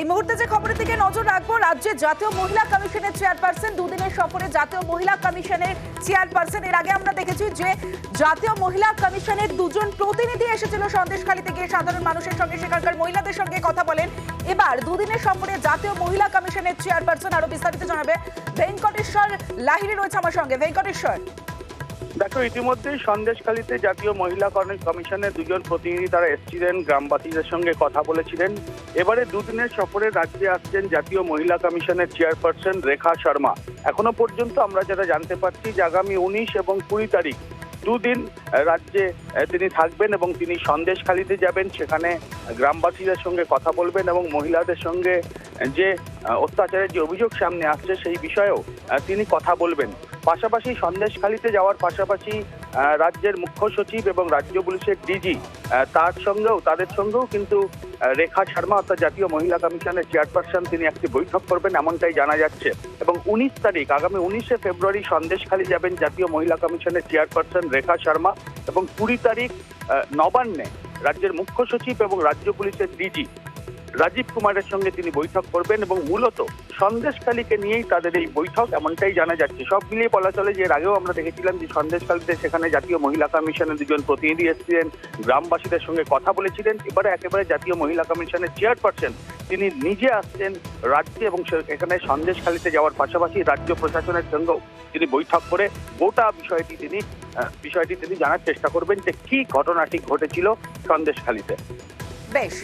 এই মুহূর্তে যে খবরের দিকে নজর রাখবো, রাজ্যের জাতীয় মহিলা কমিশনের চেয়ারপারসন দুদিনের সফরে জাতীয় মহিলা কমিশনের চেয়ারপারসন। এর আগে আমরা দেখেছি যে জাতীয় মহিলা কমিশনের দুজন প্রতিনিধি এসেছিল সন্দেশখালী থেকে, সাধারণ মানুষের সঙ্গে সেখানকার মহিলাদের সঙ্গে কথা বলেন। এবার দুদিনের সফরে জাতীয় মহিলা কমিশনের চেয়ারপারসন। আরো বিস্তারিত জানাবে ভেঙ্কটেশ্বর লাহিড়ী রয়েছে আমার সঙ্গে। ভেঙ্কটেশ্বর, দেখো, ইতিমধ্যেই সন্দেশখালীতে জাতীয় মহিলা কমিশনের দুজন প্রতিনিধি তারা এসেছিলেন, গ্রামবাসীদের সঙ্গে কথা বলেছিলেন। এবারে দুদিনের সফরে রাজ্যে আসছেন জাতীয় মহিলা কমিশনের চেয়ারপারসন রেখা শর্মা। এখনো পর্যন্ত আমরা যেটা জানতে পারছি যে আগামী 19 এবং 20 তারিখ দুদিন রাজ্যে তিনি থাকবেন এবং তিনি সন্দেশখালীতে যাবেন, সেখানে গ্রামবাসীদের সঙ্গে কথা বলবেন এবং মহিলাদের সঙ্গে যে অত্যাচারের যে অভিযোগ সামনে আসছে সেই বিষয়েও তিনি কথা বলবেন। পাশাপাশি সন্দেশখালীতে যাওয়ার পাশাপাশি রাজ্যের মুখ্য সচিব এবং রাজ্য পুলিশের ডিজি তাদের সঙ্গেও কিন্তু রেখা শর্মা অর্থাৎ জাতীয় মহিলা কমিশনের চেয়ারপারসন তিনি একটি বৈঠক করবেন এমনটাই জানা যাচ্ছে। এবং 19 তারিখ আগামী 19শে ফেব্রুয়ারি সন্দেশখালী যাবেন জাতীয় মহিলা কমিশনের চেয়ারপারসন রেখা শর্মা এবং 20 তারিখ নবান্নে রাজ্যের মুখ্য সচিব এবং রাজ্য পুলিশের ডিজি রাজীব কুমারের সঙ্গে তিনি বৈঠক করবেন এবং মূলত সন্দেশখালীকে নিয়েই তাদের এই বৈঠক এমনটাই জানা যাচ্ছে। সব মিলিয়ে বলা চলে যে এর আগেও আমরা দেখেছিলাম যে সন্দেশখালীতে সেখানে জাতীয় মহিলা কমিশনের দুজন প্রতিনিধি এসেছিলেন, গ্রামবাসীদের সঙ্গে কথা বলেছিলেন। এবারে একেবারে জাতীয় মহিলা কমিশনের চেয়ারপারসন তিনি নিজে আসছেন রাজ্যে এবং এখানে সন্দেশখালীতে যাওয়ার পাশাপাশি রাজ্য প্রশাসনের সঙ্গেও তিনি বৈঠক করে গোটা বিষয়টি তিনি জানার চেষ্টা করবেন যে কি ঘটনাটি ঘটেছিল সন্দেশখালীতে। বেশ।